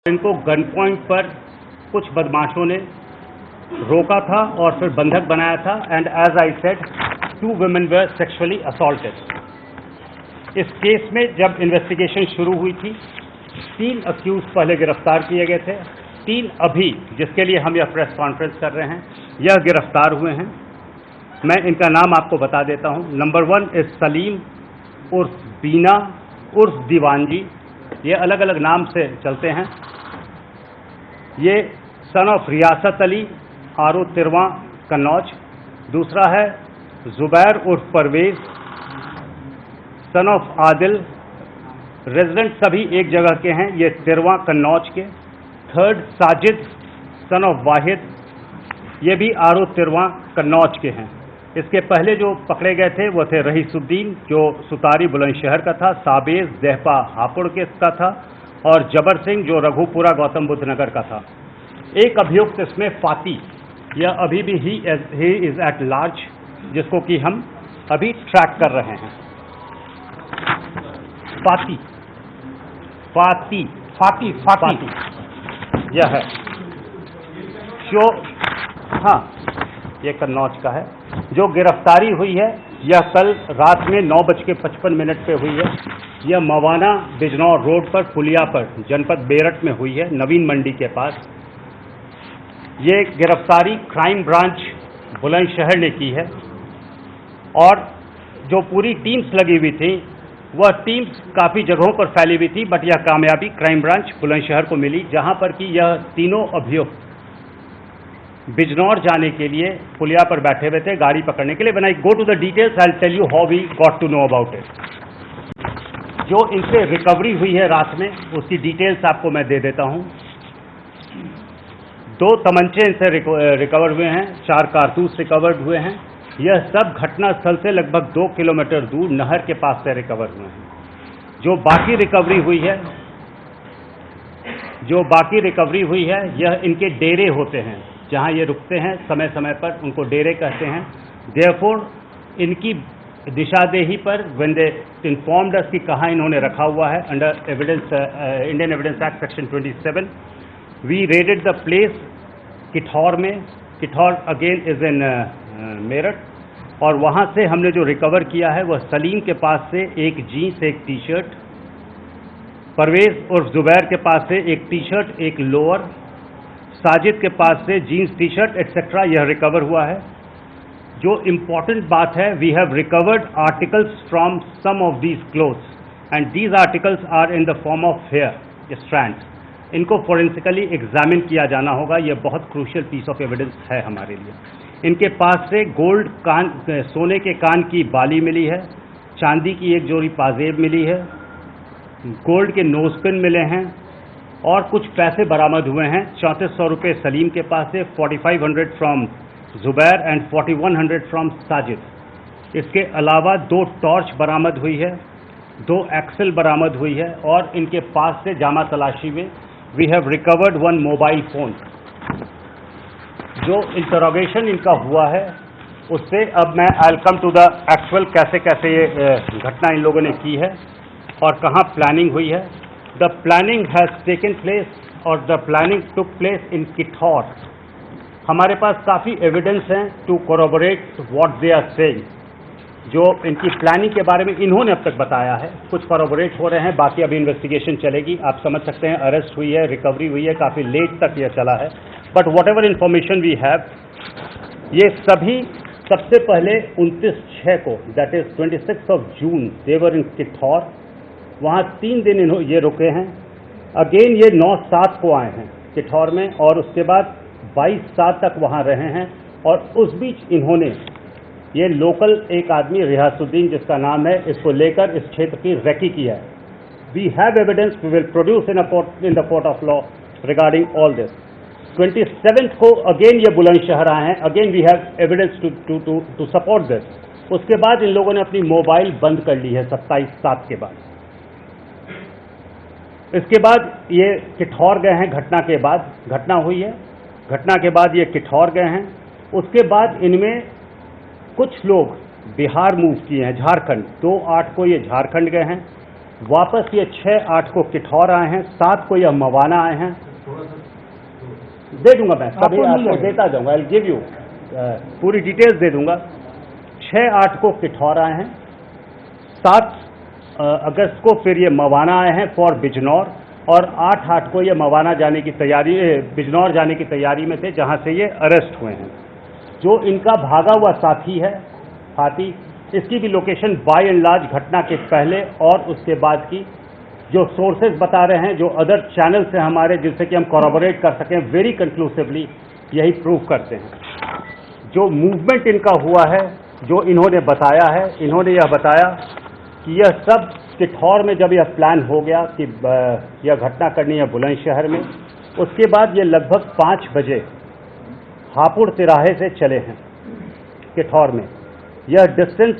इनको gun point पर कुछ बदमाशों ने रोका था और फिर बंधक बनाया था and as I said 2 women were sexually assaulted. इस केस में जब इन्वेस्टिगेशन शुरू हुई थी 3 अक्यूज पहले गिरफ्तार किए गए थे, 3 अभी जिसके लिए हम यह प्रेस कॉन्फ्रेंस कर रहे हैं यह गिरफ्तार हुए हैं। मैं इनका नाम आपको बता देता हूं। नंबर 1 इज सलीम उर्फ बीना उर्फ दीवानजी, ये अलग अलग नाम से चलते हैं। ये सन ऑफ रियासत अली आरो तिरवा कन्नौज। दूसरा है जुबैर उर्फ Parvez son of Adil, resident सभी एक जगह के हैं, ये तिरवा कन्नौज के। Third Sajid son of Wahid, ये भी आरो तिरवा कन्नौज के हैं। इसके पहले जो पकड़े गए थे वो थे रहीसुद्दीन जो सुतारी बुलंदशहर का था, साबेज देहपा हापुड़ के का था और जबर सिंह जो रघुपुरा गौतम बुद्ध नगर का था। एक अभियुक्त इसमें फाती, यह अभी भी ही इज एट लार्ज, जिसको कि हम अभी ट्रैक कर रहे हैं। फाती फाती फाती फाती यह है जो, हाँ ये कन्नौज का है। जो गिरफ्तारी हुई है यह कल रात में 9:55 पे हुई है। यह मवाना बिजनौर रोड पर पुलिया पर जनपद बेरठ में हुई है, नवीन मंडी के पास। ये गिरफ्तारी क्राइम ब्रांच बुलंदशहर ने की है और जो पूरी टीम्स लगी हुई थी वह टीम्स काफ़ी जगहों पर फैली हुई थी, बट यह कामयाबी क्राइम ब्रांच बुलंदशहर को मिली, जहां पर कि यह तीनों अभियुक्त बिजनौर जाने के लिए पुलिया पर बैठे हुए थे गाड़ी पकड़ने के लिए। When I go to the details I will tell you how we got to know about it. जो इनसे रिकवरी हुई है रात में उसकी डिटेल्स आपको मैं दे देता हूं। 2 तमंचे इनसे रिकवर हुए हैं, 4 कारतूस रिकवर्ड हुए हैं। यह सब घटना स्थल से लगभग 2 किलोमीटर दूर नहर के पास से रिकवर हुए हैं। जो बाकी रिकवरी हुई है यह इनके डेरे होते हैं जहां ये रुकते हैं समय समय पर, उनको डेरे कहते हैं। देयरफॉर इनकी दिशादेही पर व्हेन दे इन्फॉर्म्ड अस कि कहाँ इन्होंने रखा हुआ है under evidence Indian evidence act section 27, we raided the place Kithaur में। Kithaur again is in Meerut, और वहाँ से हमने जो रिकवर किया है वह सलीम के पास से एक जीन्स एक टी शर्ट, परवेज उर्फ जुबैर के पास से एक टी शर्ट एक लोअर, साजिद के पास से जीन्स टी शर्ट एटसेट्रा यह रिकवर हुआ है। जो इम्पॉर्टेंट बात है, we have recovered articles from some of these clothes and these articles are in the form of hair strands. इनको फोरेंसिकली एग्जामिन किया जाना होगा, यह बहुत क्रूशियल पीस ऑफ एविडेंस है हमारे लिए। इनके पास से गोल्ड कान, सोने के कान की बाली मिली है, चांदी की एक जोड़ी पाजेब मिली है, गोल्ड के नोजपिन मिले हैं और कुछ पैसे बरामद हुए हैं। 3400 रुपये सलीम के पास से, 4500 from Zubair and 4100 from Sajid. इसके अलावा 2 टॉर्च बरामद हुई है, 2 एक्सेल बरामद हुई है और इनके पास से जामा तलाशी में we have recovered 1 mobile phone. जो इंटरोगेशन इनका हुआ है उससे अब मैं I will come to the actual कैसे कैसे ये घटना इन लोगों ने की है और कहाँ प्लानिंग हुई है। The planning has taken place और the planning took place in Kithaur. हमारे पास काफ़ी एविडेंस हैं to corroborate what they are saying. जो इनकी प्लानिंग के बारे में इन्होंने अब तक बताया है, कुछ कोरोबोरेट हो रहे हैं, बाकी अभी इन्वेस्टिगेशन चलेगी। आप समझ सकते हैं अरेस्ट हुई है, रिकवरी हुई है, काफ़ी लेट तक यह चला है, but whatever information we have, ये सभी सबसे पहले 29/6 को that is 26 June they were in Kithaur. वहाँ 3 दिन ये रुके हैं। अगेन ये 9/7 को आए हैं किठौर में और उसके बाद 22/7 तक वहाँ रहे हैं। और उस बीच इन्होंने ये लोकल एक आदमी रियासुद्दीन जिसका नाम है, इसको लेकर इस क्षेत्र की रेकी किया है। We have evidence we will produce in the court of law regarding all this. 27 को अगेन ये बुलंदशहर आए हैं, again we have evidence to support this. उसके बाद इन लोगों ने अपनी मोबाइल बंद कर ली है 27/7 के बाद। इसके बाद ये किठौर गए हैं, घटना हुई है, घटना के बाद ये किठौर गए हैं। उसके बाद इनमें कुछ लोग बिहार मूव किए हैं, झारखंड। 2/8 को ये झारखंड गए हैं वापस ये 6-8 को किठौर आए हैं, 7 को यह मवाना आए हैं। दे दूंगा मैं, सभी आपको देता जाऊंगा, आई गिव यू पूरी डिटेल्स दे दूंगा। 6-8 को किठौर आए हैं, 7 अगस्त को फिर ये मवाना आए हैं फॉर बिजनौर, और 8-8 को ये मवाना जाने की तैयारी, बिजनौर जाने की तैयारी में थे, जहां से ये अरेस्ट हुए हैं। जो इनका भागा हुआ साथी है हाथी, इसकी भी लोकेशन बाय एंड लार्ज घटना के पहले और उसके बाद की जो सोर्सेज बता रहे हैं, जो अदर चैनल्स हैं हमारे, जिससे कि हम कॉरबोरेट कर सकें वेरी कंक्लूसिवली, यही प्रूव करते हैं। जो मूवमेंट इनका हुआ है, जो इन्होंने बताया है, इन्होंने यह बताया कि यह सब किठौर में जब यह प्लान हो गया कि यह घटना करनी है बुलंदशहर में, उसके बाद ये लगभग 5 बजे हापुड़ तिराहे से चले हैं किठौर में। यह डिस्टेंस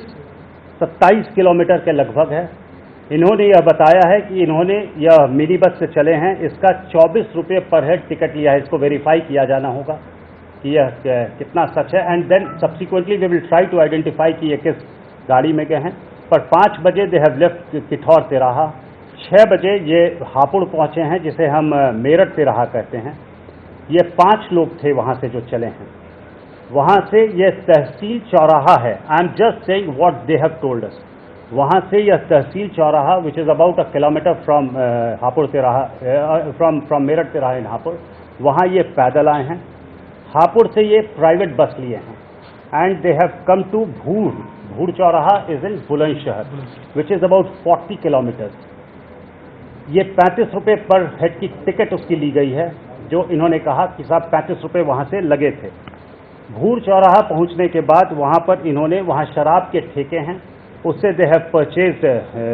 27 किलोमीटर के लगभग है। इन्होंने यह बताया है कि इन्होंने यह मिनी बस से चले हैं, इसका 24 रुपये पर हेड टिकट लिया है। इसको वेरीफाई किया जाना होगा कि यह कितना सच है, and then subsequently we will try to identify कि ये किस गाड़ी में गए हैं। पर 5 बजे दे हैव लेफ्ट किठौर तिराहा, 6 बजे ये हापुड़ पहुंचे हैं, जिसे हम मेरठ तिराहा कहते हैं। ये 5 लोग थे वहां से जो चले हैं। वहां से ये तहसील चौराहा है, I am just saying what they have told us. वहां से यह तहसील चौराहा विच is about 1 kilometre from Hapur तिराहा, फ्रॉम मेरठ तिराहा इन हापुड़, वहां ये पैदल आए हैं। हापुड़ से ये प्राइवेट बस लिए हैं and they have come to Bhud. Bhud Chauraha is in Bulandshahr which is about 40 kilometers. ये 35 रुपये पर हेड की टिकट उसकी ली गई है, जो इन्होंने कहा कि साहब 35 रुपये वहाँ से लगे थे। भूड़ चौराहा पहुँचने के बाद वहाँ पर इन्होंने, वहाँ शराब के ठेके हैं, उससे दे हैव परचेज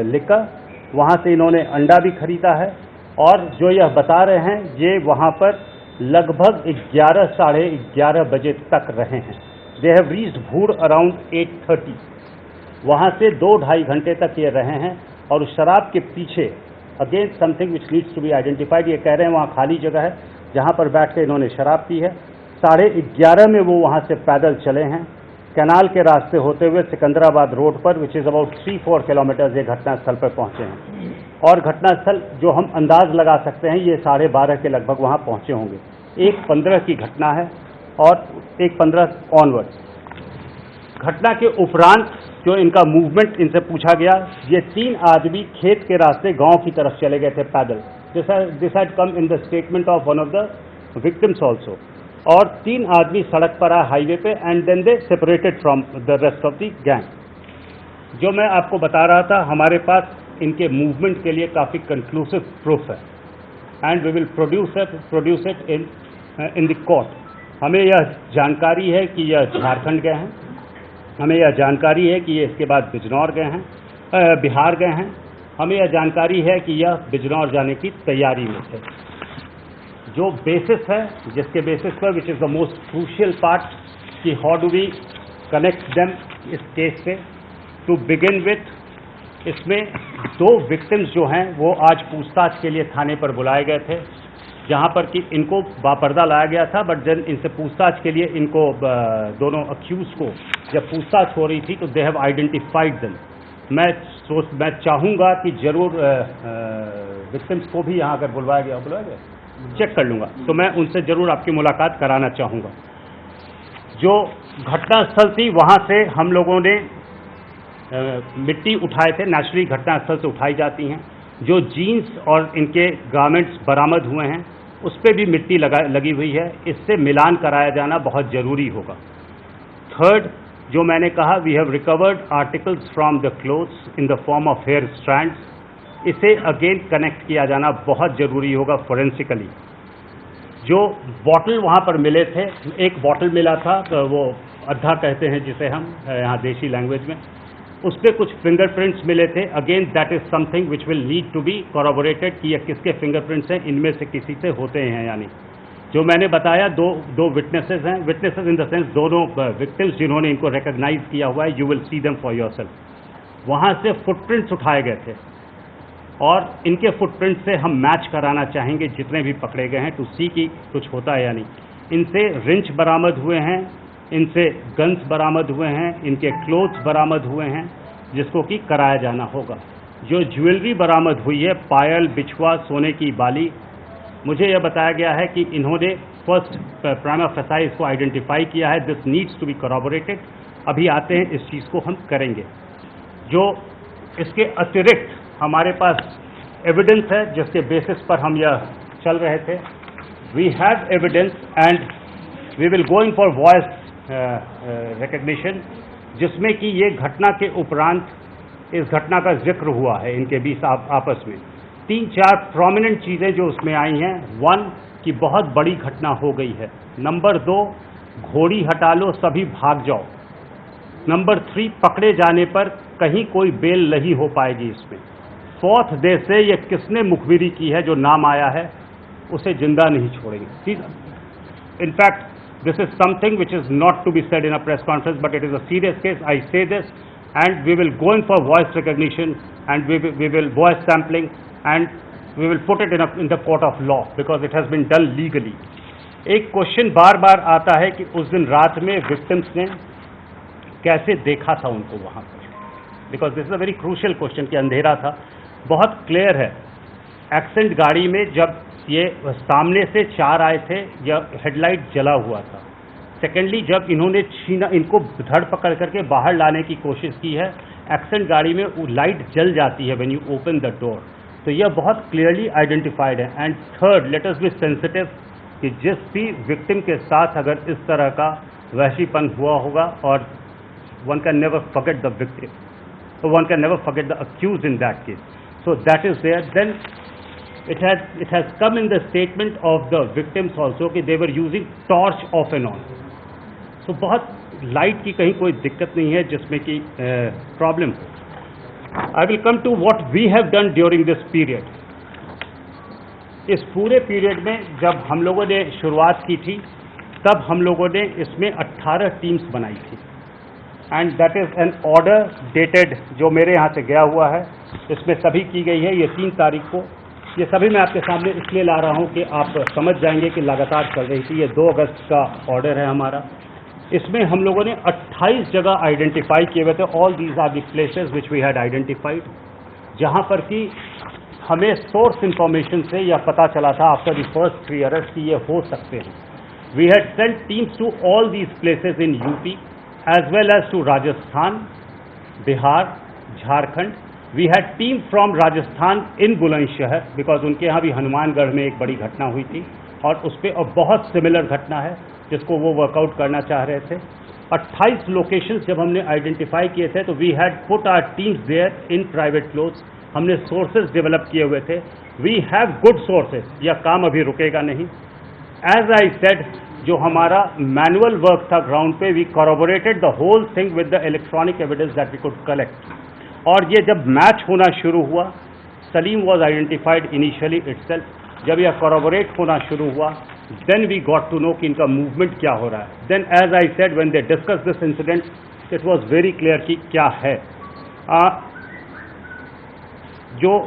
लिकर, वहाँ से इन्होंने अंडा भी खरीदा है। और जो यह बता रहे हैं, ये वहाँ पर लगभग 11 साढ़े 11 बजे तक रहे हैं। They have reached Bhood around 8:30। वहाँ से 2-2.5 घंटे तक ये रहे हैं। और उस शराब के पीछे again something which needs to be identified, ये कह रहे हैं वहाँ खाली जगह है जहाँ पर बैठ के इन्होंने शराब पी है। 11:30 में वो वहाँ से पैदल चले हैं, कैनाल के रास्ते होते हुए सिकंदराबाद रोड पर विच इज़ अबाउट 3-4 किलोमीटर्स ये घटनास्थल पर पहुँचे हैं। और घटनास्थल जो हम अंदाज लगा सकते हैं, ये 12:30 के लगभग वहाँ पहुँचे होंगे। 1:15 की घटना है और 1:15 ऑनवर्ड। घटना के उपरांत जो इनका मूवमेंट इनसे पूछा गया, ये 3 आदमी खेत के रास्ते गांव की तरफ चले गए थे पैदल। This had come in the statement of one of the victims also. और 3 आदमी सड़क पर आए हाईवे पे, and then they separated from the rest of the gang. जो मैं आपको बता रहा था, हमारे पास इनके मूवमेंट के लिए काफ़ी कंक्लूसिव प्रूफ है, and we will produce it in the court. हमें यह जानकारी है कि यह झारखंड गए हैं, हमें यह जानकारी है कि ये इसके बाद बिजनौर गए हैं, बिहार गए हैं, हमें यह जानकारी है कि यह बिजनौर जाने की तैयारी में थे। जो बेसिस है, जिसके बेसिस पर which is the most crucial part, कि how do we connect them इस केस से। टू बिगिन विथ, इसमें 2 विक्टिम्स जो हैं वो आज पूछताछ के लिए थाने पर बुलाए गए थे, जहां पर कि इनको बापर्दा लाया गया था। बट जब इनसे पूछताछ के लिए इनको दोनों अक्यूज को जब पूछताछ हो रही थी, तो दे हैव आइडेंटिफाइड देम। मैं चाहूँगा कि जरूर विक्टिम्स को भी यहाँ अगर बुलवाया गया चेक कर लूँगा, तो मैं उनसे जरूर आपकी मुलाकात कराना चाहूँगा। जो घटनास्थल थी, वहाँ से हम लोगों ने मिट्टी उठाए थे, नेचुरली घटनास्थल से उठाई जाती हैं। जो जीन्स और इनके गारमेंट्स बरामद हुए हैं, उस पर भी मिट्टी लगी हुई है, इससे मिलान कराया जाना बहुत ज़रूरी होगा। थर्ड, जो मैंने कहा, we have recovered articles from the clothes in the form of hair strands, इसे अगेन कनेक्ट किया जाना बहुत ज़रूरी होगा फोरेंसिकली। जो बॉटल वहाँ पर मिले थे, एक बॉटल मिला था, तो वो अद्धा कहते हैं जिसे हम यहाँ देसी लैंग्वेज में, उस पर कुछ फिंगरप्रिंट्स मिले थे। Again that is something which will need to be corroborated कि ये किसके फिंगरप्रिंट्स हैं, इनमें से किसी से होते हैं यानी। जो मैंने बताया, दो विटनेसेस हैं, विटनेसेस इन द सेंस दोनों विक्टिम्स जिन्होंने इनको रिकॉग्नाइज किया हुआ है, you will see them for yourself. वहाँ से फुटप्रिंट्स उठाए गए थे और इनके फुटप्रिंट से हम मैच कराना चाहेंगे जितने भी पकड़े गए हैं, टू सी कि कुछ होता है या नहीं। इनसे रिंच बरामद हुए हैं, इनसे गन्स बरामद हुए हैं, इनके क्लोथ्स बरामद हुए हैं, जिसको कि कराया जाना होगा। जो ज्वेलरी बरामद हुई है, पायल, बिछुआ, सोने की बाली, मुझे यह बताया गया है कि इन्होंने फर्स्ट प्राइमा फेसाई इसको आइडेंटिफाई किया है. This needs to be corroborated. अभी आते हैं, इस चीज़ को हम करेंगे. जो इसके अतिरिक्त हमारे पास एविडेंस है जिसके बेसिस पर हम यह चल रहे थे. We have evidence and we will go in for voice recognition, जिसमें कि ये घटना के उपरांत इस घटना का जिक्र हुआ है इनके बीच आपस में. 3-4 प्रोमिनेंट चीज़ें जो उसमें आई हैं. 1 कि बहुत बड़ी घटना हो गई है. नंबर 2, घोड़ी हटा लो, सभी भाग जाओ. नंबर 3, पकड़े जाने पर कहीं कोई बेल नहीं हो पाएगी इसमें. 4th डे से ये किसने मुखबिरी की है जो नाम आया है उसे जिंदा नहीं छोड़ेंगे. In fact this is something which is not to be said in a press conference, but it is a serious case. I say this, and we will go in for voice recognition, and we will voice sampling, and we will put it in the court of law because it has been done legally. एक question बार बार आता है कि उस दिन रात में victims ने कैसे देखा था उनको वहाँ पर, because this is a very crucial question कि अंधेरा था. बहुत क्लियर है. एक्सेंट गाड़ी में जब ये सामने से 4 आए थे, यह हेडलाइट जला हुआ था. सेकेंडली, जब इन्होंने इनको धड़ पकड़ करके बाहर लाने की कोशिश की है, एक्सेंट गाड़ी में वो लाइट जल जाती है when you open the door. तो यह बहुत क्लियरली आइडेंटिफाइड है. And third, let us be sensitive कि जिस भी विक्टिम के साथ अगर इस तरह का वहशीपन हुआ होगा, और one can never forget the victim, one can never forget the accused in that case. So that is there. Then it has come in the statement of the victims also कि they were using torch off and on. So बहुत light की कहीं कोई दिक्कत नहीं है जिसमें कि problem. I will come to what we have done during this period. इस पूरे पीरियड में जब हम लोगों ने शुरुआत की थी, तब हम लोगों ने इसमें 18 टीम्स बनाई थी. And that is an order dated जो मेरे यहाँ से गया हुआ है. इसमें सभी की गई है ये 3 तारीख को. ये सभी मैं आपके सामने इसलिए ला रहा हूँ कि आप समझ जाएंगे कि लगातार चल रही थी. ये 2 अगस्त का ऑर्डर है हमारा. इसमें हम लोगों ने 28 जगह आइडेंटिफाई किए हुए थे. All these are the places which we had identified, जहाँ पर कि हमें सोर्स इंफॉर्मेशन से यह पता चला था आफ्टर द फर्स्ट 3 अरेस्ट कि ये हो सकते हैं. We had sent teams to all these places in UP as well as to Rajasthan, Bihar, Jharkhand. We had team from Rajasthan in Bulandshahr because उनके यहाँ भी हनुमानगढ़ में एक बड़ी घटना हुई थी और उस पर और बहुत सिमिलर घटना है जिसको वो वर्कआउट करना चाह रहे थे. 28 लोकेशंस जब हमने आइडेंटिफाई किए थे तो we had put our teams there in private clothes. हमने सोर्सेज डेवलप किए हुए थे. We have good sources. यह काम अभी रुकेगा नहीं. एज आई सेड, जो हमारा मैनुअल वर्क था ग्राउंड पे, we corroborated the whole thing with the electronic evidence that we could collect. और ये जब मैच होना शुरू हुआ, Salim was identified initially itself. जब यह corroborate होना शुरू हुआ, then we got to know कि इनका मूवमेंट क्या हो रहा है. Then as I said, when they discuss this incident, it was very clear कि क्या है. जो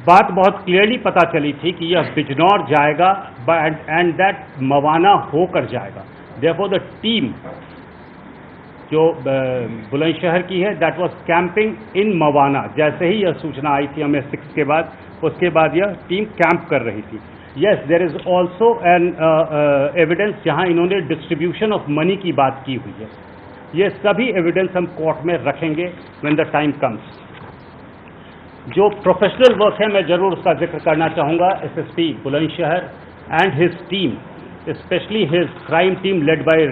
बात बहुत क्लियरली पता चली थी कि यह बिजनौर जाएगा एंड दैट मवाना होकर जाएगा. देयरफॉर द टीम जो बुलंदशहर की है, दैट वाज कैंपिंग इन मवाना. जैसे ही यह सूचना आई थी हमें 6 के बाद, उसके बाद यह टीम कैंप कर रही थी. Yes, there is also an evidence जहां इन्होंने डिस्ट्रीब्यूशन ऑफ मनी की बात की हुई है. ये सभी एविडेंस हम कोर्ट में रखेंगे व्हेन द टाइम कम्स. जो प्रोफेशनल वर्क है मैं जरूर उसका जिक्र करना चाहूँगा. SSP Bulandshahr and his team, specially his crime team led by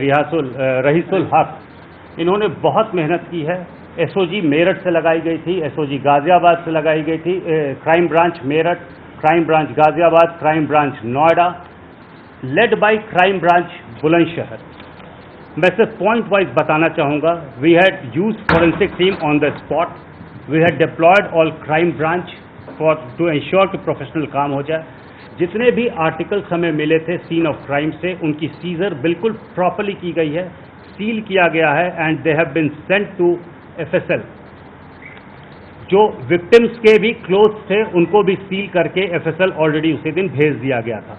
Rahisul Haq, इन्होंने बहुत मेहनत की है. एसओजी मेरठ से लगाई गई थी, एसओजी गाजियाबाद से लगाई गई थी, crime branch Meerut, crime branch Ghaziabad, crime branch Noida, led by crime branch Bulandshahr. मैं सिर्फ पॉइंट वाइज बताना चाहूँगा. We had use forensic team on the spot. We had deployed all crime branch for to ensure कि प्रोफेशनल काम हो जाए. जितने भी आर्टिकल्स हमें मिले थे सीन ऑफ क्राइम से, उनकी सीजर बिल्कुल प्रॉपरली की गई है, सील किया गया है and they have been sent to FSL. जो विक्टिम्स के भी क्लोथ्स थे उनको भी सील करके एफएसएल ऑलरेडी उसी दिन भेज दिया गया था.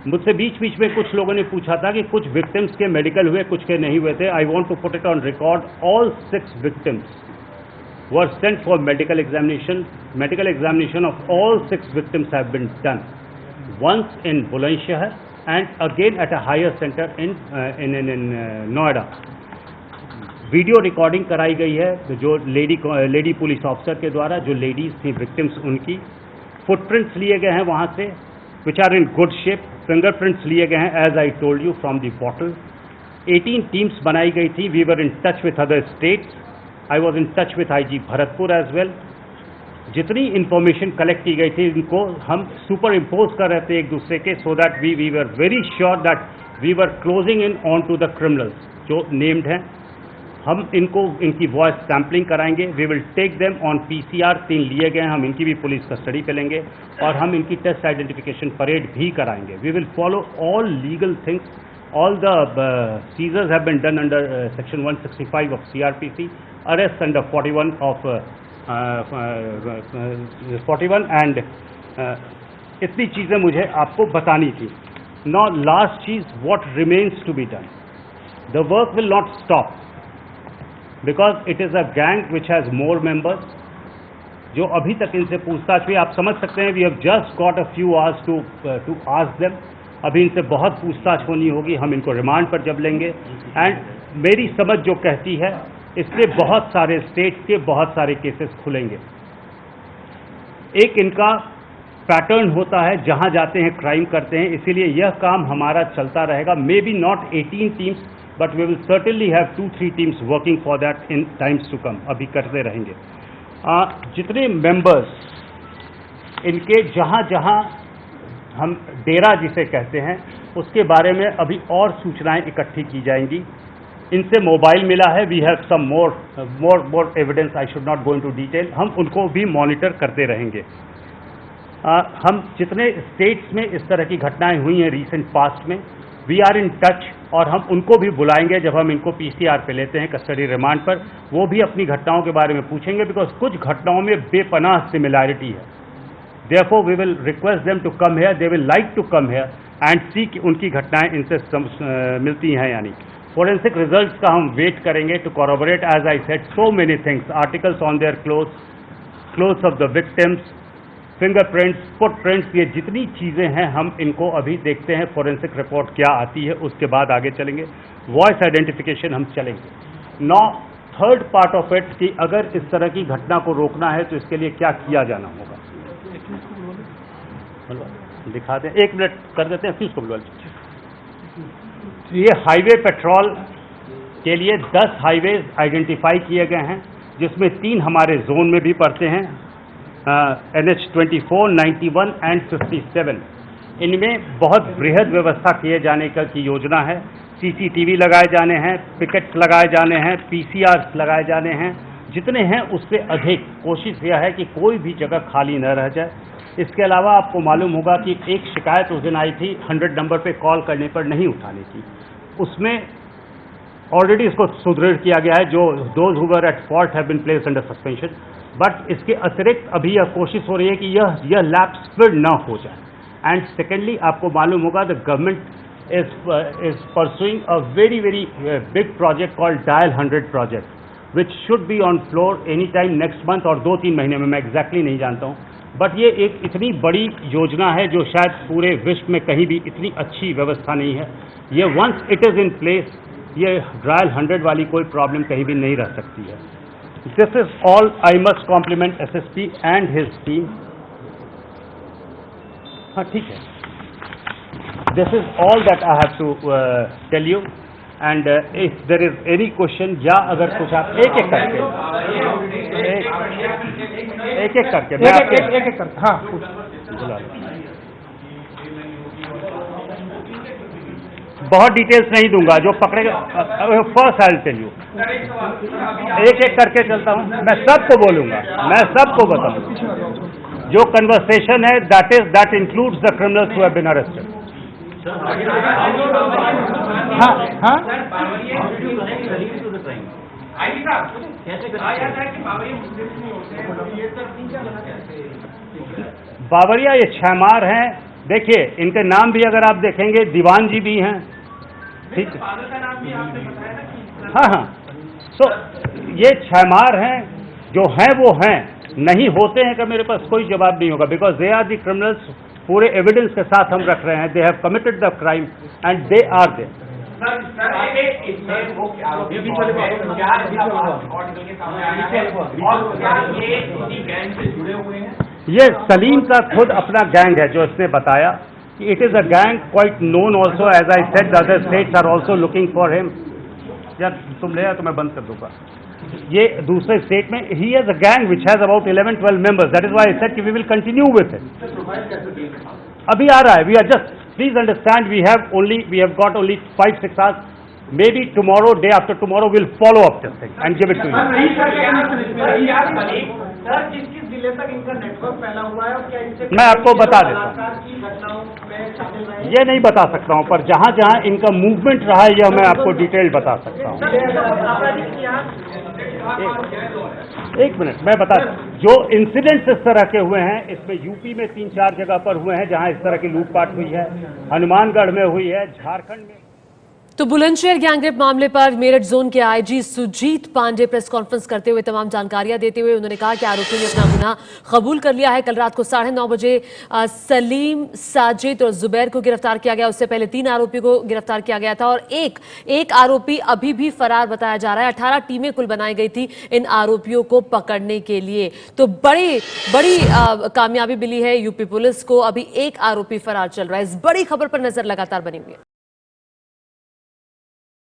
मुझसे बीच बीच में कुछ लोगों ने पूछा था कि कुछ विक्टिम्स के मेडिकल हुए, कुछ के नहीं हुए थे. I want to put it on record, all 6 victims were sent for medical examination. Medical examination of all 6 victims have been done. Once in Bulandshahr and again at a higher center in Noida. Video recording कराई गई है जो lady police officer के द्वारा, जो ladies थी victims, उनकी footprints लिए गए हैं वहाँ से, which are in good shape. Fingerprints लिए गए हैं as I told you from the bottle. 18 teams बनाई गई थी. We were in touch with other states. I was in touch with IG Bharatpur as well. जितनी इंफॉर्मेशन कलेक्ट की गई थी इनको हम सुपर इम्पोज कर रहे थे एक दूसरे के, so that we were very sure that we were closing in on to the criminals जो नेम्ड हैं. हम इनकी वॉइस सैम्पलिंग कराएंगे. We will take them on PCR. 3 लिए गए हैं, हम इनकी भी पुलिस कस्टडी पे लेंगे और हम इनकी टेस्ट आइडेंटिफिकेशन परेड भी कराएंगे. We will follow all legal things. All the seizures have been done under section 165 of CRPC. Arrest under 41 of 41 and इतनी चीज़ें मुझे आपको बतानी थी. नाउ लास्ट चीज़, what remains to be done. The work will not stop because it is a gang which has more members. जो अभी तक इनसे पूछताछ हुई, आप समझ सकते हैं, we have just got a few hours to ask them. अभी इनसे बहुत पूछताछ होनी होगी. हम इनको रिमांड पर जब लेंगे. एंड मेरी समझ जो कहती है, इससे बहुत सारे स्टेट्स के बहुत सारे केसेस खुलेंगे. एक इनका पैटर्न होता है, जहां जाते हैं क्राइम करते हैं, इसीलिए यह काम हमारा चलता रहेगा. May be not 18 teams, but we will certainly have 2-3 teams working for that in times to come. अभी करते रहेंगे. जितने मेंबर्स इनके जहाँ जहाँ हम डेरा जिसे कहते हैं उसके बारे में अभी और सूचनाएं इकट्ठी की जाएंगी. इनसे मोबाइल मिला है. We have some more evidence. I should not go into detail. हम उनको भी मॉनिटर करते रहेंगे. हम जितने स्टेट्स में इस तरह की घटनाएं हुई हैं रिसेंट पास्ट में, वी आर इन टच और हम उनको भी बुलाएंगे जब हम इनको PCR पे लेते हैं कस्टडी रिमांड पर. वो भी अपनी घटनाओं के बारे में पूछेंगे, बिकॉज कुछ घटनाओं में बेपनाह सिमिलैरिटी है. Therefore we will request them to come here. They will like to come here and see कि उनकी घटनाएं इनसे मिलती हैं या नहीं. फोरेंसिक रिजल्ट्स का हम वेट करेंगे to corroborate, as I said, so many things. Articles on their clothes of the victims, fingerprints, footprints, ये जितनी चीज़ें हैं हम इनको अभी देखते हैं फोरेंसिक रिपोर्ट क्या आती है, उसके बाद आगे चलेंगे. वॉइस आइडेंटिफिकेशन हम चलेंगे. नौ थर्ड पार्ट ऑफ इट कि अगर इस तरह की घटना को रोकना है तो इसके लिए क्या किया जाना होगा. दिखा दें, 1 मिनट कर देते हैं फिर उसको बुलवा. ये हाईवे पेट्रोल के लिए 10 हाईवेज आइडेंटिफाई किए गए हैं, जिसमें 3 हमारे जोन में भी पड़ते हैं, NH 24, 91 एंड 57. इनमें बहुत बृहद व्यवस्था किए जाने की योजना है. CCTV लगाए जाने हैं, पिकेट्स लगाए जाने हैं, PCRs लगाए जाने हैं. जितने हैं उससे अधिक कोशिश यह है कि कोई भी जगह खाली न रह जाए. इसके अलावा आपको मालूम होगा कि एक शिकायत उस दिन आई थी 100 नंबर पे कॉल करने पर नहीं उठाने की. उसमें ऑलरेडी इसको सुदृढ़ किया गया है. जो those who were at fault have been placed under suspension. But इसके अतिरिक्त अभी यह कोशिश हो रही है कि यह लैप्स फिर न हो जाए. एंड सेकेंडली, आपको मालूम होगा the government is pursuing a very big project called dial 100 project, which should be on floor any time next month और 2-3 महीने में. मैं एग्जैक्टली नहीं जानता हूँ, बट ये एक इतनी बड़ी योजना है जो शायद पूरे विश्व में कहीं भी इतनी अच्छी व्यवस्था नहीं है. ये once it is in place, ये डायल 100 वाली कोई प्रॉब्लम कहीं भी नहीं रह सकती है. This is all. I must compliment SSP and his team. हाँ, ठीक है. This is all that I have to tell you. And if there is any question, या अगर कुछ आप एक एक करके हाँ बुला लो. बहुत डिटेल्स नहीं दूंगा, जो पकड़ेगा. First I will tell you. एक एक करके चलता हूँ. मैं सबको बोलूंगा, मैं सबको बताऊंगा. जो कन्वर्सेशन है that includes the criminals who have been arrested. हाँ हाँ, बावरिया ये छमार हैं. देखिए, इनके नाम भी अगर आप देखेंगे, दीवान जी भी हैं. ठीक है. हाँ हाँ. सो ये छमार हैं. जो हैं वो हैं, नहीं होते हैं का मेरे पास कोई जवाब नहीं होगा, because they are the criminals. पूरे एविडेंस के साथ हम रख रहे हैं, they have committed the crime and they are there. ये सलीम का खुद अपना गैंग है जो इसने बताया कि it is a gang quite known also, as I said the other states are also looking for him. यार तुम ले तो मैं बंद कर दूंगा। ये दूसरे स्टेट में he has a gang which has about 11-12 members, that is why I said कि we will continue with it. अभी आ रहा है, we are just, please understand, we have got only 5-6 hours, maybe tomorrow, day after tomorrow we'll follow up this thing and give it to you। Sir किस जिले तक इनका network फैला हुआ है और क्या इनसे मैं आपको बता देता हूँ, ये नहीं बता सकता हूँ, पर जहाँ जहाँ इनका मूवमेंट रहा है यह मैं आपको डिटेल बता सकता हूँ। एक मिनट मैं बता, जो इंसिडेंट्स इस तरह के हुए हैं इसमें यूपी में 3-4 जगह पर हुए हैं जहाँ इस तरह की लूटपाट हुई है, हनुमानगढ़ में हुई है, झारखंड में। तो बुलंदशहर गैंगरेप मामले पर मेरठ जोन के IG Sujeet Pandey press conference करते हुए तमाम जानकारियां देते हुए उन्होंने कहा कि आरोपियों ने अपना गुनाह कबूल कर लिया है। कल रात को 9:30 बजे सलीम, साजिद और जुबैर को गिरफ्तार किया गया। उससे पहले 3 आरोपी को गिरफ्तार किया गया था और एक आरोपी अभी भी फरार बताया जा रहा है। 18 टीमें कुल बनाई गई थी इन आरोपियों को पकड़ने के लिए। तो बड़ी कामयाबी मिली है यूपी पुलिस को। अभी एक आरोपी फरार चल रहा है। इस बड़ी खबर पर नजर लगातार बनी हुई है।